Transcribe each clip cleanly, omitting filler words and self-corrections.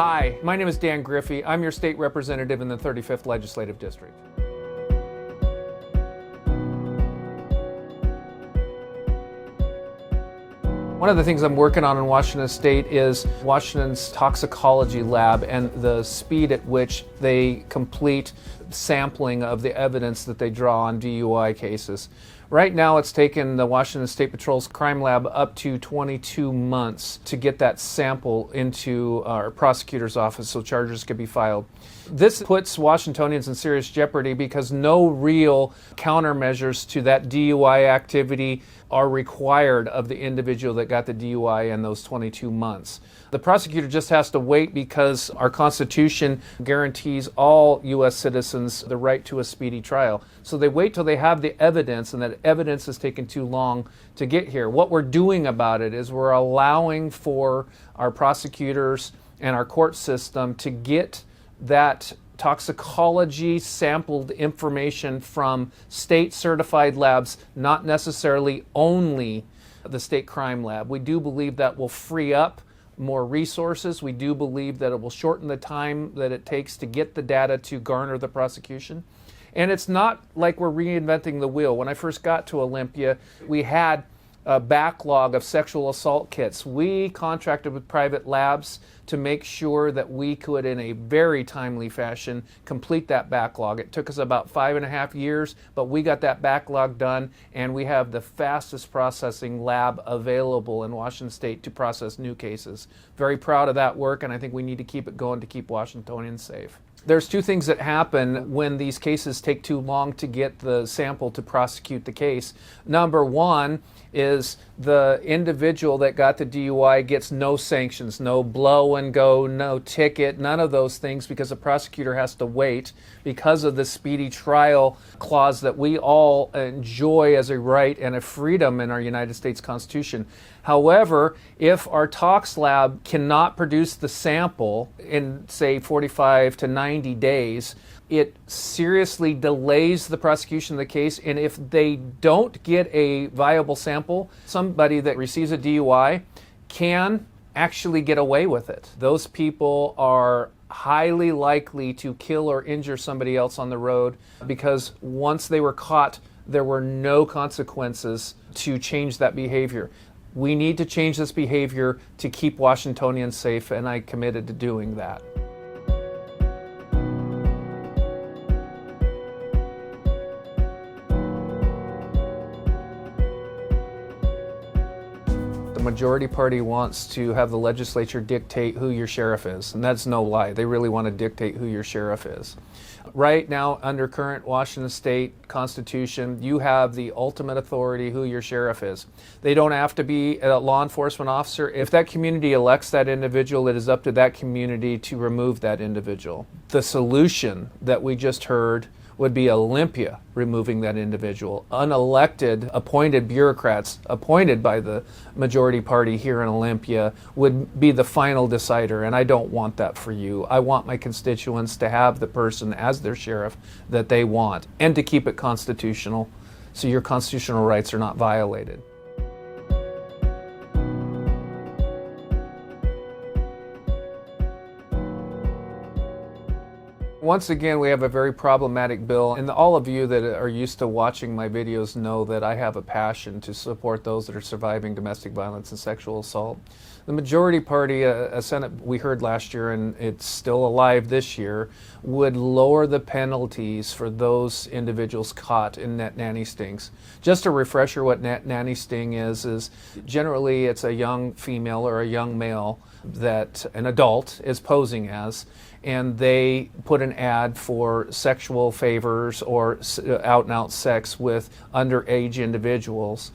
Hi, my name is Dan Griffey. I'm your state representative in the 35th Legislative District. One of the things I'm working on in Washington State is Washington's toxicology lab and the speed at which they complete sampling of the evidence that they draw on DUI cases. Right now it's taken the Washington State Patrol's crime lab up to 22 months to get that sample into our prosecutor's office so charges can be filed. This puts Washingtonians in serious jeopardy because no real countermeasures to that DUI activity are required of the individual that got the DUI in those 22 months. The prosecutor just has to wait because our Constitution guarantees all U.S. citizens the right to a speedy trial. So they wait till they have the evidence, and that evidence has taken too long to get here. What we're doing about it is we're allowing for our prosecutors and our court system to get that toxicology sampled information from state certified labs, not necessarily only the state crime lab. We do believe that will free up more resources. We do believe that it will shorten the time that it takes to get the data to garner the prosecution. And it's not like we're reinventing the wheel. When I first got to Olympia, we had a backlog of sexual assault kits. We contracted with private labs to make sure that we could, in a very timely fashion, complete that backlog. It took us about 5.5 years, but we got that backlog done, and we have the fastest processing lab available in Washington State to process new cases. Very proud of that work, and I think we need to keep it going to keep Washingtonians safe. There's two things that happen when these cases take too long to get the sample to prosecute the case. Number one is the individual that got the DUI gets no sanctions, no blow and go, no ticket, none of those things, because the prosecutor has to wait because of the speedy trial clause that we all enjoy as a right and a freedom in our United States Constitution. However, if our tox lab cannot produce the sample in, say, 45 to 90 days, it seriously delays the prosecution of the case. And if they don't get a viable sample, somebody that receives a DUI can actually get away with it. Those people are highly likely to kill or injure somebody else on the road because once they were caught, there were no consequences to change that behavior. We need to change this behavior to keep Washingtonians safe, and I committed to doing that. The majority party wants to have the legislature dictate who your sheriff is, and that's no lie. They really want to dictate who your sheriff is. Right now, under current Washington State Constitution, you have the ultimate authority who your sheriff is. They don't have to be a law enforcement officer. If that community elects that individual, it is up to that community to remove that individual. The solution that we just heard would be Olympia removing that individual. Unelected, appointed bureaucrats appointed by the majority party here in Olympia would be the final decider, and I don't want that for you. I want my constituents to have the person as their sheriff that they want, and to keep it constitutional so your constitutional rights are not violated. Once again, we have a very problematic bill, and all of you that are used to watching my videos know that I have a passion to support those that are surviving domestic violence and sexual assault. The majority party, a Senate we heard last year, and it's still alive this year, would lower the penalties for those individuals caught in net nanny stings. Just a refresher, what net nanny sting is generally it's a young female or a young male that an adult is posing as, and they put an ad for sexual favors or out-and-out sex with underage individuals.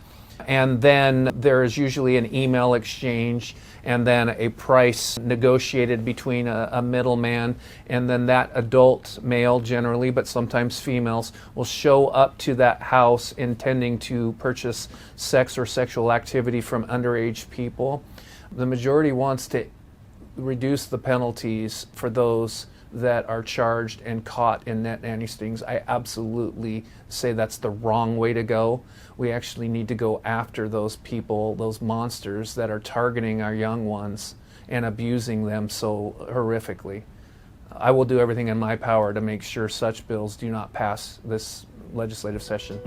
And then there is usually an email exchange and then a price negotiated between a middleman, and then that adult male generally, but sometimes females, will show up to that house intending to purchase sex or sexual activity from underage people. The majority wants to reduce the penalties for those that are charged and caught in net nanny stings. I absolutely say that's the wrong way to go. We actually need to go after those people, those monsters that are targeting our young ones and abusing them so horrifically. I will do everything in my power to make sure such bills do not pass this legislative session.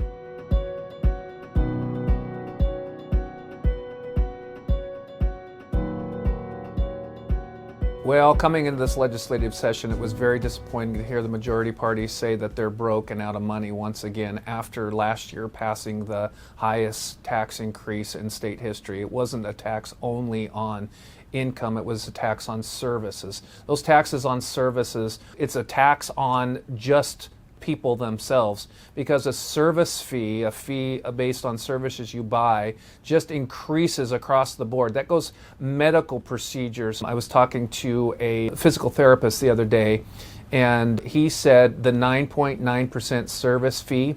Well, coming into this legislative session, it was very disappointing to hear the majority party say that they're broke and out of money once again after last year passing the highest tax increase in state history. It wasn't a tax only on income, it was a tax on services. Those taxes on services, it's a tax on just people themselves, because a service fee, a fee based on services you buy, just increases across the board. That goes medical procedures. I was talking to a physical therapist the other day, and he said the 9.9% service fee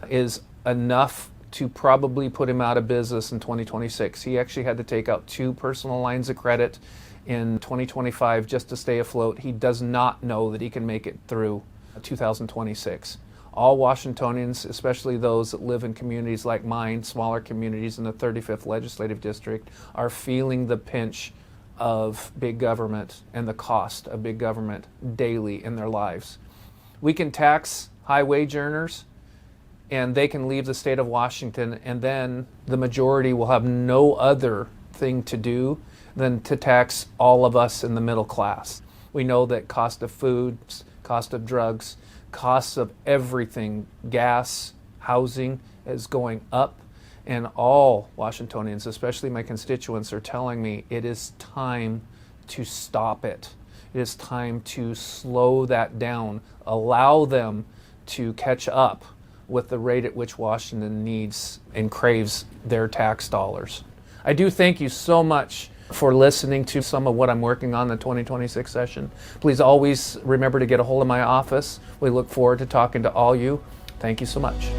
is enough to probably put him out of business in 2026. He actually had to take out 2 personal lines of credit in 2025 just to stay afloat. He does not know that he can make it through 2026. All Washingtonians, especially those that live in communities like mine, smaller communities in the 35th Legislative District, are feeling the pinch of big government and the cost of big government daily in their lives. We can tax high wage earners and they can leave the state of Washington, and then the majority will have no other thing to do than to tax all of us in the middle class. We know that cost of foods, cost of drugs, costs of everything, gas, housing is going up, and all Washingtonians, especially my constituents, are telling me it is time to stop it. It is time to slow that down, allow them to catch up with the rate at which Washington needs and craves their tax dollars. I do thank you so much for listening to some of what I'm working on in the 2026 session. Please always remember to get a hold of my office. We look forward to talking to all you. Thank you so much.